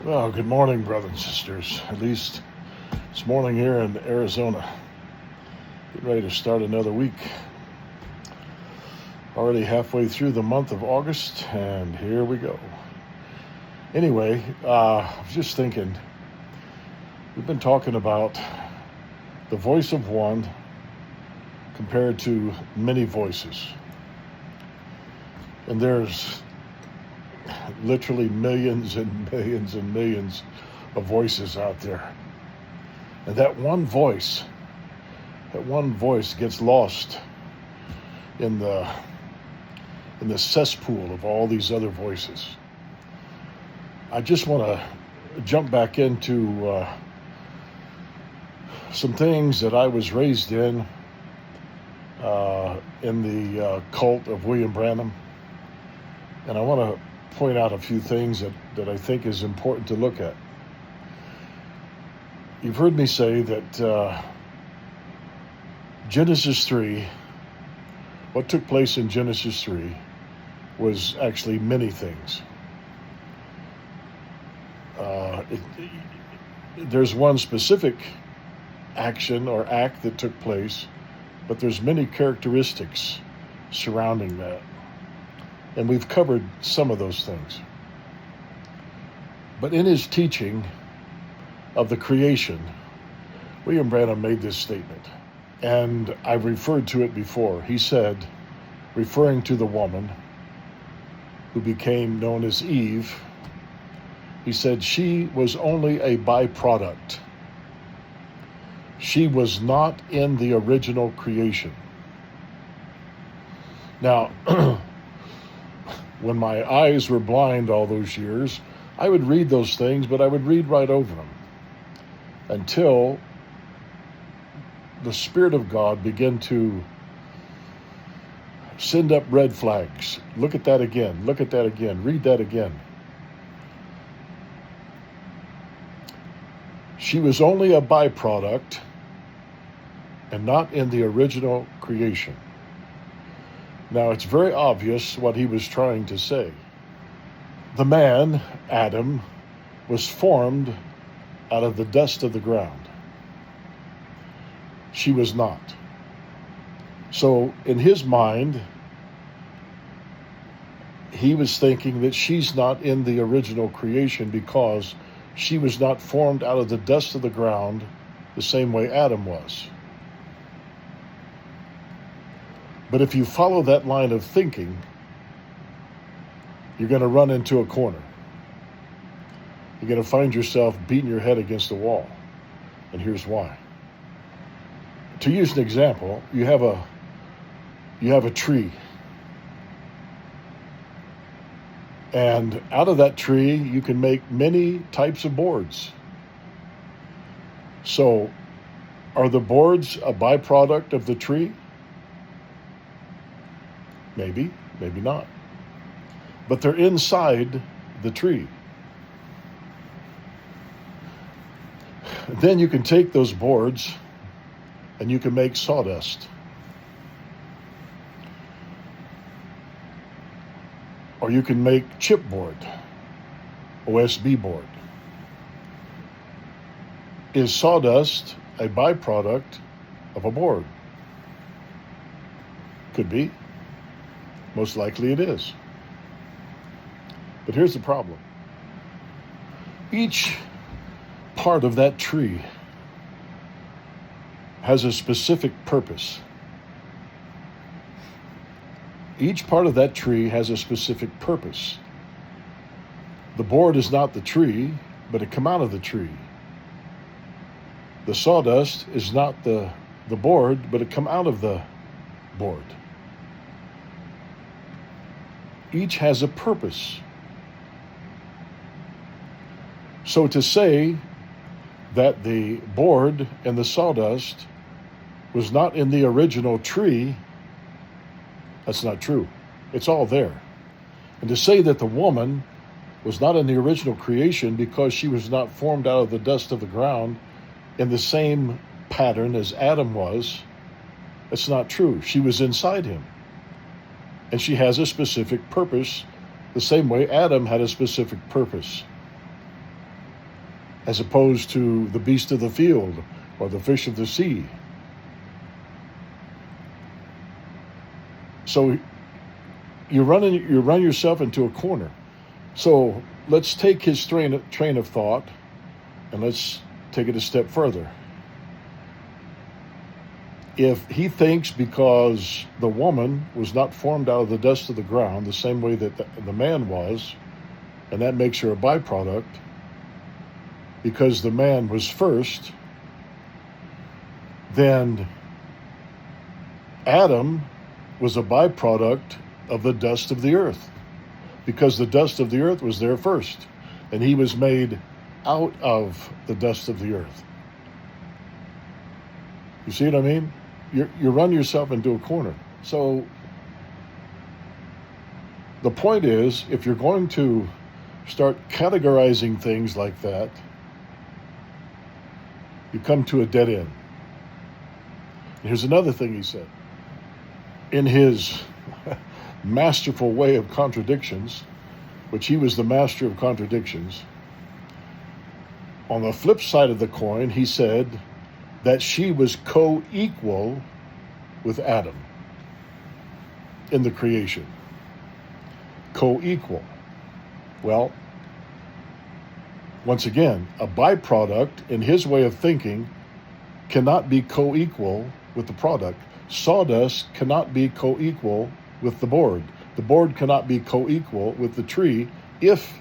Well, good morning, brothers and sisters. At least it's morning here in Arizona. Getting ready to start another week. Already halfway through the month of August, and here we go. Anyway, I was just thinking, we've been talking about the voice of one compared to many voices. And there's literally millions and millions and millions of voices out there. And that one voice gets lost in the cesspool of all these other voices. I just want to jump back into some things that I was raised in the cult of William Branham. And I want to point out a few things that I think is important to look at. You've heard me say that Genesis 3, what took place in Genesis 3 was actually many things. There's one specific action or act that took place, but there's many characteristics surrounding that. And we've covered some of those things. But in his teaching of the creation, William Branham made this statement, and I've referred to it before. He said, referring to the woman who became known as Eve, he said she was only a byproduct. She was not in the original creation. Now, when my eyes were blind all those years, I would read those things, but I would read right over them until the Spirit of God began to send up red flags. Look at that again. Look at that again. Read that again. She was only a byproduct and not in the original creation. Now, it's very obvious what he was trying to say. The man, Adam, was formed out of the dust of the ground. She was not. So, in his mind, he was thinking that she's not in the original creation because she was not formed out of the dust of the ground the same way Adam was. But if you follow that line of thinking, you're going to run into a corner. You're going to find yourself beating your head against the wall. And here's why. To use an example, you have a tree. And out of that tree, you can make many types of boards. So, are the boards a byproduct of the tree? Maybe, maybe not. But they're inside the tree. Then you can take those boards and you can make sawdust. Or you can make chipboard, OSB board. Is sawdust a byproduct of a board? Could be. Most likely it is. But here's the problem. Each part of that tree has a specific purpose. Each part of that tree has a specific purpose. The board is not the tree, but it come out of the tree. The sawdust is not the board, but it come out of the board. Each has a purpose. So to say that the board and the sawdust was not in the original tree, that's not true. It's all there. And to say that the woman was not in the original creation because she was not formed out of the dust of the ground in the same pattern as Adam was, that's not true. She was inside him. And she has a specific purpose, the same way Adam had a specific purpose. as opposed to the beast of the field or the fish of the sea. So you run yourself into a corner. So let's take his train of thought and let's take it a step further. If he thinks because the woman was not formed out of the dust of the ground the same way that the man was, and that makes her a byproduct, because the man was first, then Adam was a byproduct of the dust of the earth, because the dust of the earth was there first, and he was made out of the dust of the earth. You see what I mean? You run yourself into a corner. So the point is, if you're going to start categorizing things like that, you come to a dead end. Here's another thing he said. In his masterful way of contradictions, which he was the master of contradictions, on the flip side of the coin, he said that she was co-equal with Adam in the creation. Co-equal. Well, once again, a byproduct in his way of thinking cannot be co-equal with the product. Sawdust cannot be co-equal with the board. The board cannot be co-equal with the tree if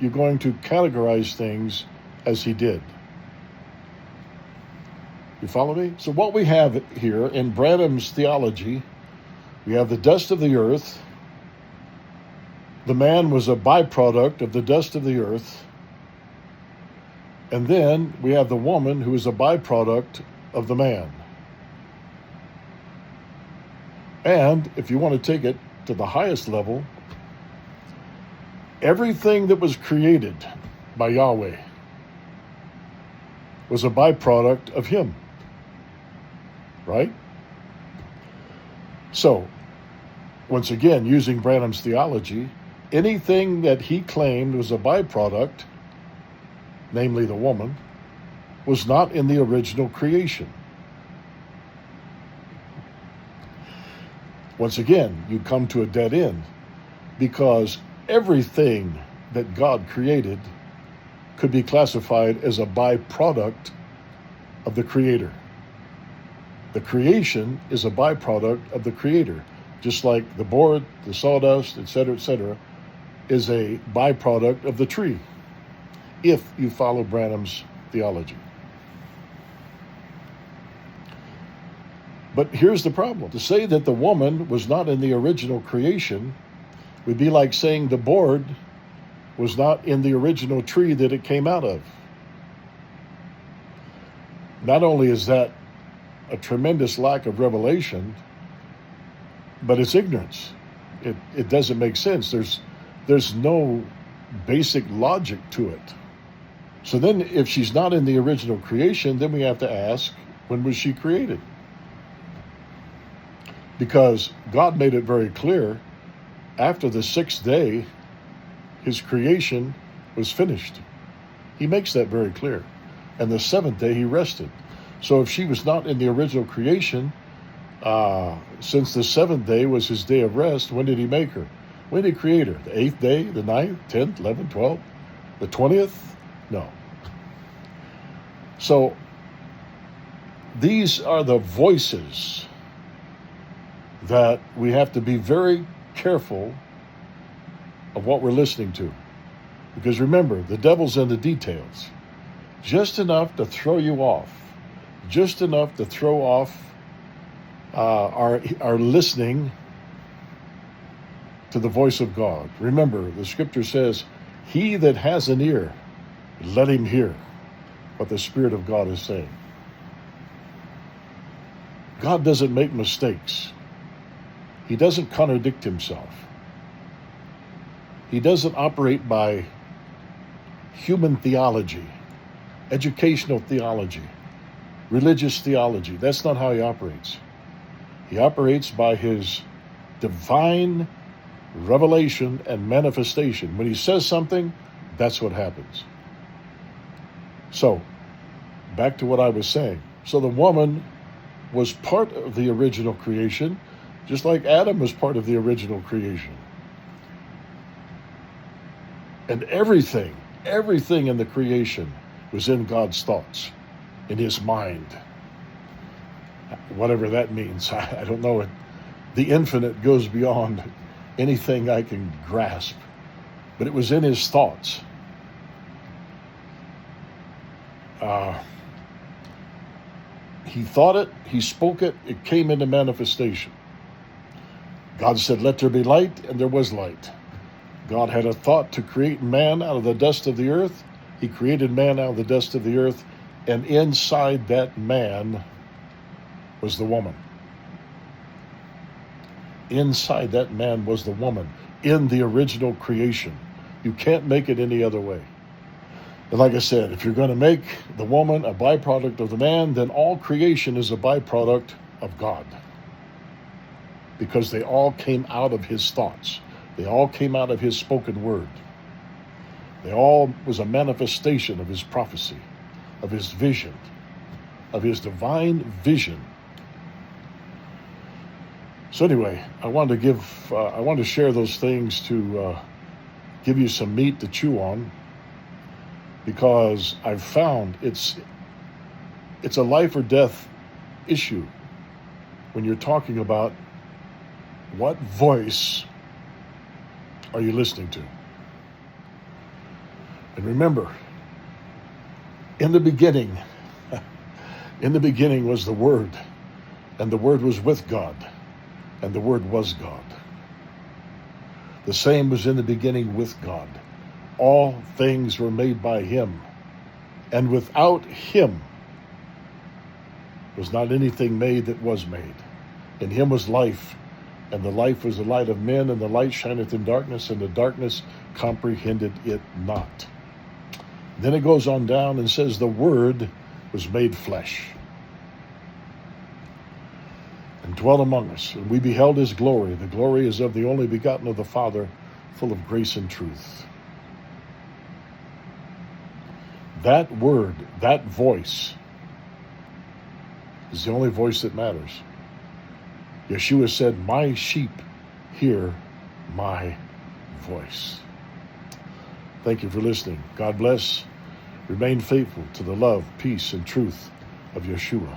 you're going to categorize things as he did. You follow me? So what we have here in Branham's theology, we have the dust of the earth. The man was a byproduct of the dust of the earth. And then we have the woman who is a byproduct of the man. And if you want to take it to the highest level, everything that was created by Yahweh was a byproduct of him. Right? So, once again, using Branham's theology, anything that he claimed was a byproduct, namely the woman, was not in the original creation. Once again, you come to a dead end, because everything that God created could be classified as a byproduct of the Creator. The creation is a byproduct of the Creator, just like the board, the sawdust, etc., is a byproduct of the tree, if you follow Branham's theology. But here's the problem. To say that the woman was not in the original creation would be like saying the board was not in the original tree that it came out of. Not only is that a tremendous lack of revelation, but it's ignorance. It doesn't make sense. There's no basic logic to it. So then if she's not in the original creation, then we have to ask, when was she created? Because God made it very clear, after the sixth day, his creation was finished. He makes that very clear. And the seventh day he rested. So if she was not in the original creation, since the seventh day was his day of rest, when did he make her? When did he create her? The eighth day, the 9th, 10th, 11th, 12th, the 20th? No. So these are the voices that we have to be very careful of what we're listening to. Because remember, the devil's in the details. Just enough to throw you off. Just enough to throw off our listening to the voice of God. Remember, the scripture says, he that has an ear, let him hear what the Spirit of God is saying. God doesn't make mistakes. He doesn't contradict himself. He doesn't operate by human theology, educational theology, religious theology. That's not how he operates. He operates by his divine revelation and manifestation. When he says something, that's what happens. So, back to what I was saying. So the woman was part of the original creation, just like Adam was part of the original creation. And everything in the creation was in God's thoughts, in his mind. Whatever that means, I don't know it. The infinite goes beyond anything I can grasp, but it was in his thoughts. He thought it, he spoke it, it came into manifestation. God said, "Let there be light," and there was light. God had a thought to create man out of the dust of the earth. He created man out of the dust of the earth, and inside that man was the woman. Inside that man was the woman, in the original creation. You can't make it any other way. And like I said, if you're going to make the woman a byproduct of the man, then all creation is a byproduct of God. Because they all came out of his thoughts. They all came out of his spoken word. They all was a manifestation of his prophecy, of his vision, of his divine vision. So anyway, I wanted to share those things to give you some meat to chew on, because I've found it's a life or death issue when you're talking about what voice are you listening to. And remember, in the beginning was the Word, and the Word was with God, and the Word was God. The same was in the beginning with God. All things were made by him, and without him was not anything made that was made. In him was life, and the life was the light of men, and the light shineth in darkness, and the darkness comprehended it not. Then it goes on down and says, the Word was made flesh and dwelt among us, and we beheld his glory. The glory is of the only begotten of the Father, full of grace and truth. That word, that voice, is the only voice that matters. Yeshua said, "My sheep hear my voice." Thank you for listening. God bless. Remain faithful to the love, peace, and truth of Yeshua.